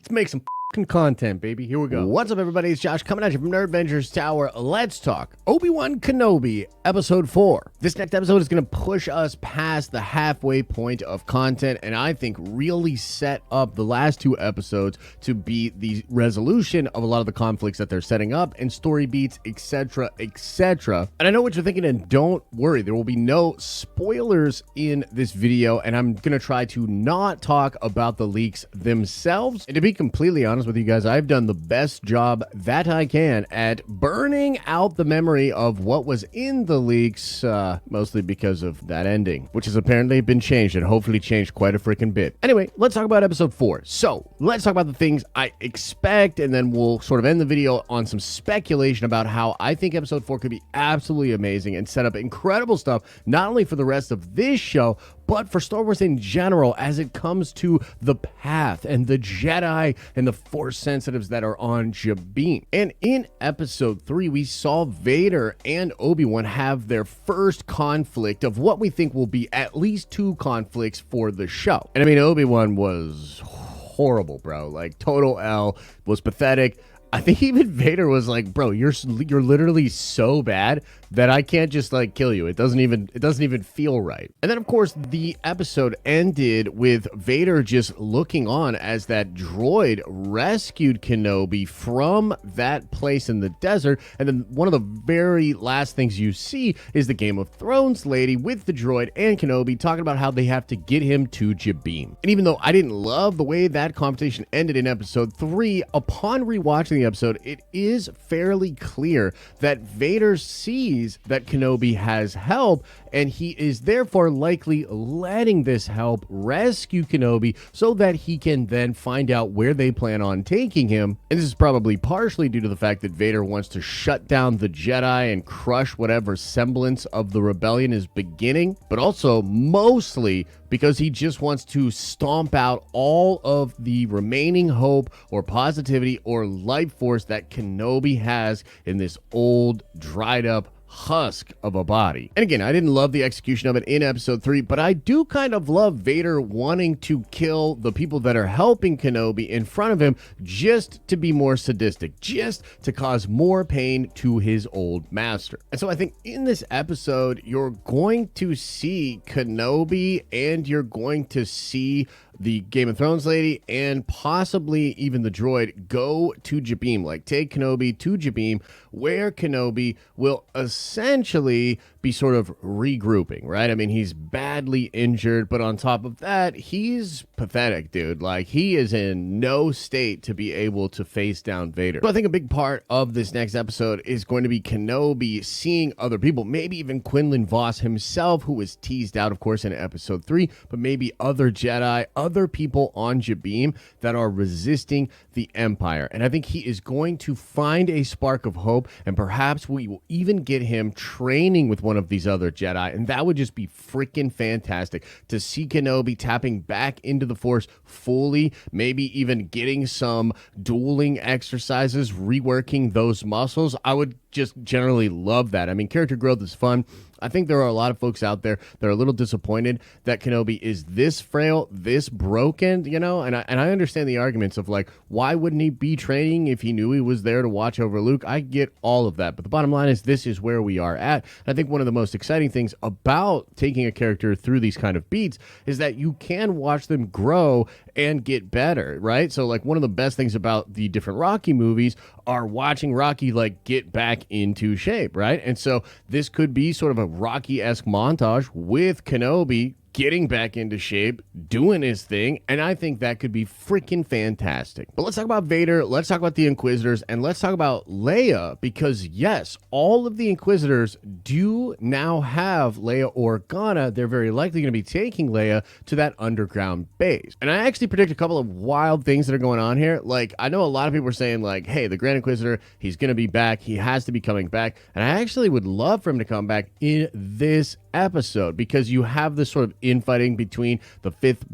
Let's make some content, baby. Here we go. What's up, everybody? It's Josh coming at you from Nerd Ventures Tower. Let's talk Obi-Wan Kenobi Episode 4. This next episode is going to push us past the halfway point of content, and I think really set up the last two episodes to be the resolution of a lot of the conflicts that they're setting up and story beats, etc., etc. And I know what you're thinking, and don't worry, there will be no spoilers in this video, and I'm going to try to not talk about the leaks themselves. And to be completely honest with you guys, I've done the best job that I can at burning out the memory of what was in the leaks, mostly because of that ending, which has apparently been changed and hopefully changed quite a freaking bit. Anyway, let's talk about episode 4. So let's talk about the things I expect, and then we'll sort of end the video on some speculation about how I think episode 4 could be absolutely amazing and set up incredible stuff, not only for the rest of this show, but for Star Wars in general as it comes to the path and the Jedi and the Force sensitives that are on Jabiim. And in episode 3, we saw Vader and Obi-Wan have their first conflict of what we think will be at least 2 conflicts for the show. And I mean, Obi-Wan was horrible, bro. Like, total L, was pathetic. I think even Vader was like, bro, you're literally so bad that I can't just like kill you. It doesn't even feel right. And then of course the episode ended with Vader just looking on as that droid rescued Kenobi from that place in the desert. And then one of the very last things you see is the Game of Thrones lady with the droid and Kenobi talking about how they have to get him to Jabiim. And even though I didn't love the way that conversation ended in episode 3, upon rewatching the episode, it is fairly clear that Vader sees that Kenobi has help, and he is therefore likely letting this help rescue Kenobi so that he can then find out where they plan on taking him. And this is probably partially due to the fact that Vader wants to shut down the Jedi and crush whatever semblance of the rebellion is beginning, but also mostly because he just wants to stomp out all of the remaining hope or positivity or life force that Kenobi has in this old, dried up husk of a body. And again, I didn't love the execution of it in episode 3, but I do kind of love Vader wanting to kill the people that are helping Kenobi in front of him just to be more sadistic, just to cause more pain to his old master. And so I think in this episode, you're going to see Kenobi and you're going to see the Game of Thrones lady and possibly even the droid go to Jabiim, like take Kenobi to Jabiim, where Kenobi will essentially be sort of regrouping, right? I mean, he's badly injured, but on top of that, he's pathetic, dude. Like, he is in no state to be able to face down Vader. So I think a big part of this next episode is going to be Kenobi seeing other people, maybe even Quinlan Vos himself, who was teased out, of course, in episode 3, but maybe other Jedi, other people on Jabiim that are resisting the Empire. And I think he is going to find a spark of hope, and perhaps we will even get him training with one of these other Jedi, and that would just be freaking fantastic to see Kenobi tapping back into the Force fully, maybe even getting some dueling exercises, reworking those muscles. I would just generally love that. I mean, character growth is fun. I think there are a lot of folks out there that are a little disappointed that Kenobi is this frail, this broken, you know, and I understand the arguments of like, why wouldn't he be training if he knew he was there to watch over Luke? I get all of that, but the bottom line is this is where we are at. And I think one of the most exciting things about taking a character through these kind of beats is that you can watch them grow and get better, right? So like one of the best things about the different Rocky movies are watching Rocky like get back into shape, right? And so this could be sort of a Rocky-esque montage with Kenobi getting back into shape, doing his thing, and I think that could be freaking fantastic. But let's talk about Vader, let's talk about the Inquisitors, and let's talk about Leia, because yes, all of the Inquisitors do now have Leia Organa. They're very likely going to be taking Leia to that underground base. And I actually predict a couple of wild things that are going on here. Like, I know a lot of people are saying like, hey, the Grand Inquisitor, he's going to be back, he has to be coming back, and I actually would love for him to come back in this episode, because you have this sort of infighting between the fifth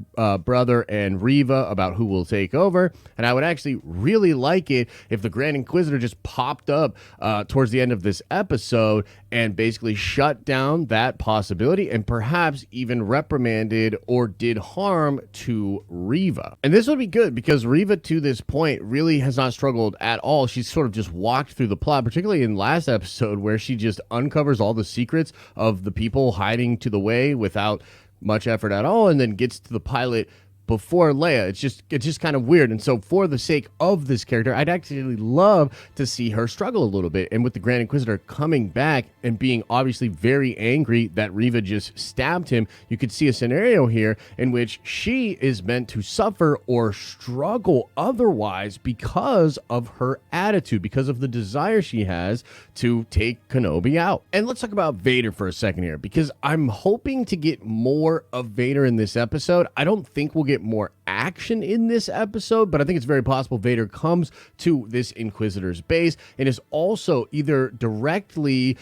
brother and Reva about who will take over. And I would actually really like it if the Grand Inquisitor just popped up towards the end of this episode and basically shut down that possibility and perhaps even reprimanded or did harm to Reva. And this would be good because Reva to this point really has not struggled at all. She's sort of just walked through the plot, particularly in last episode where she just uncovers all the secrets of the people hiding to the way without much effort at all, and then gets to the pilot before Leia. It's just kind of weird. And so for the sake of this character, I'd actually love to see her struggle a little bit. And with the Grand Inquisitor coming back and being obviously very angry that Reva just stabbed him, you could see a scenario here in which she is meant to suffer or struggle otherwise because of her attitude, because of the desire she has to take Kenobi out. And let's talk about Vader for a second here, because I'm hoping to get more of Vader in this episode. I don't think we'll get more action in this episode, but I think it's very possible Vader comes to this Inquisitor's base and is also either directly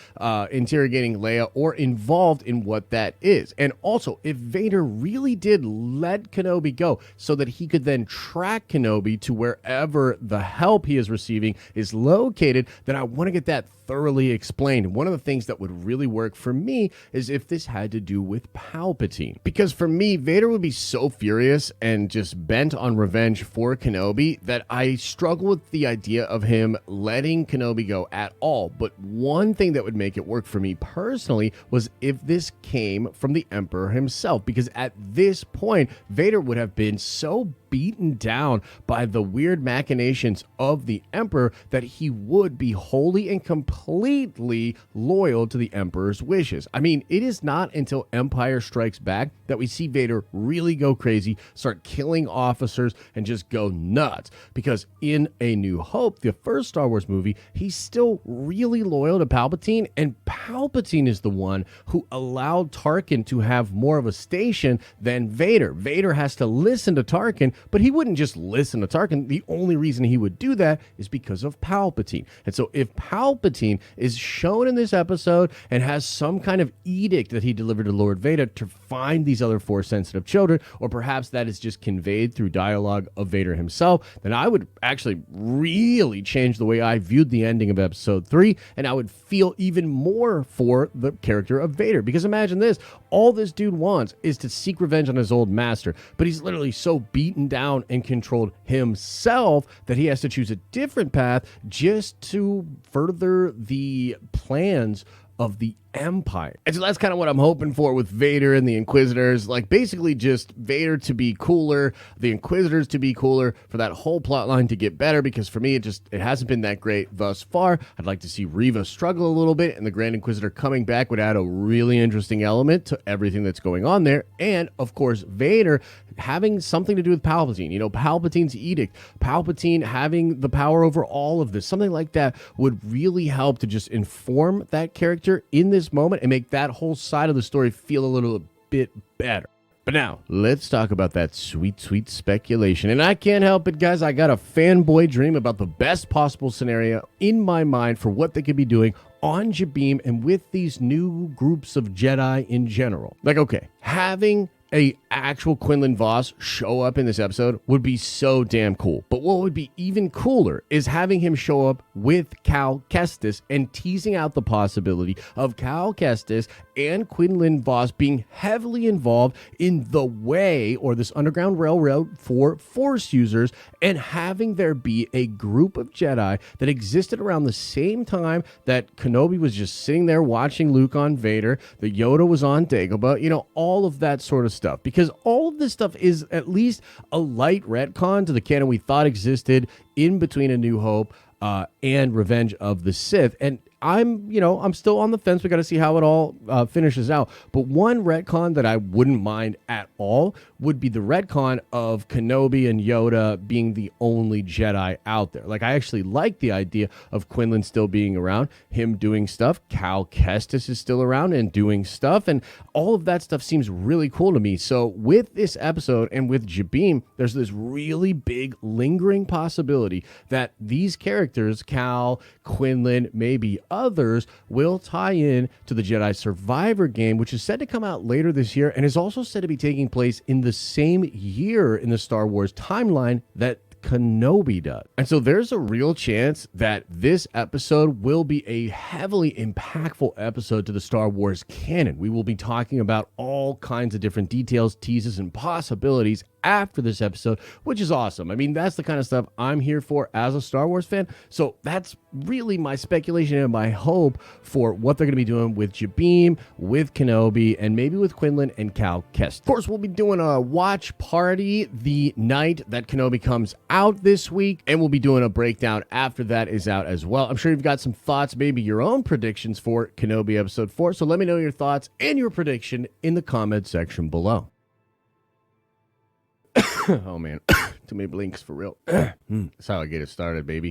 interrogating Leia or involved in what that is. And also, if Vader really did let Kenobi go so that he could then track Kenobi to wherever the help he is receiving is located, then I want to get that thoroughly explained. One of the things that would really work for me is if this had to do with Palpatine. Because for me, Vader would be so furious and just bent on revenge for Kenobi that I struggle with the idea of him letting Kenobi go at all. But one thing that would make it work for me personally was if this came from the Emperor himself, because at this point, Vader would have been so beaten down by the weird machinations of the Emperor that he would be wholly and completely loyal to the Emperor's wishes. I mean, it is not until Empire Strikes Back that we see Vader really go crazy, start killing officers, and just go nuts. Because in A New Hope, the first Star Wars movie, he's still really loyal to Palpatine, and Palpatine is the one who allowed Tarkin to have more of a station than Vader. Vader has to listen to Tarkin, but he wouldn't just listen to Tarkin. The only reason he would do that is because of Palpatine. And so if Palpatine is shown in this episode and has some kind of edict that he delivered to Lord Vader to find these other Force-sensitive children, or perhaps that is just conveyed through dialogue of Vader himself, then I would actually really change the way I viewed the ending of Episode 3, and I would feel even more for the character of Vader. Because imagine this, all this dude wants is to seek revenge on his old master, but he's literally so beaten down and controlled himself that he has to choose a different path just to further the plans of the Empire. And so that's kind of what I'm hoping for with Vader and the Inquisitors. Like, basically just Vader to be cooler, the Inquisitors to be cooler, for that whole plot line to get better, because for me it hasn't been that great thus far. I'd like to see Reva struggle a little bit, and the Grand Inquisitor coming back would add a really interesting element to everything that's going on there. And of course, Vader having something to do with Palpatine, Palpatine's edict, Palpatine having the power over all of this, something like that would really help to just inform that character in this moment and make that whole side of the story feel a little bit better. But now, let's talk about that sweet, sweet speculation. And I can't help it, guys. I got a fanboy dream about the best possible scenario in my mind for what they could be doing on Jabiim and with these new groups of Jedi in general. Like, okay, having a actual Quinlan Vos show up in this episode would be so damn cool. But what would be even cooler is having him show up with Cal Kestis and teasing out the possibility of Cal Kestis and Quinlan Vos being heavily involved in the way, or this underground railroad for Force users, and having there be a group of Jedi that existed around the same time that Kenobi was just sitting there watching Luke on Vader, the Yoda was on Dagobah, all of that sort of stuff. Because all of this stuff is at least a light retcon to the canon we thought existed in between A New Hope and Revenge of the Sith. And I'm still on the fence. We got to see how it all finishes out. But one retcon that I wouldn't mind at all would be the retcon of Kenobi and Yoda being the only Jedi out there. Like, I actually like the idea of Quinlan still being around, him doing stuff. Cal Kestis is still around and doing stuff. And all of that stuff seems really cool to me. So with this episode and with Jabiim, there's this really big lingering possibility that these characters, Cal, Quinlan, maybe others, will tie in to the Jedi Survivor game, which is said to come out later this year and is also said to be taking place in the same year in the Star Wars timeline that Kenobi does. And so there's a real chance that this episode will be a heavily impactful episode to the Star Wars canon. We will be talking about all kinds of different details, teases, and possibilities after this episode, which is awesome. I mean, that's the kind of stuff I'm here for as a Star Wars fan. So that's really my speculation and my hope for what they're going to be doing with Jabiim, with Kenobi, and maybe with Quinlan and Cal Kestis. Of course, we'll be doing a watch party the night that Kenobi comes out this week, and we'll be doing a breakdown after that is out as well. I'm sure you've got some thoughts, maybe your own predictions for Kenobi Episode 4, so let me know your thoughts and your prediction in the comment section below. Oh man, too many blinks for real. That's how I get it started, baby.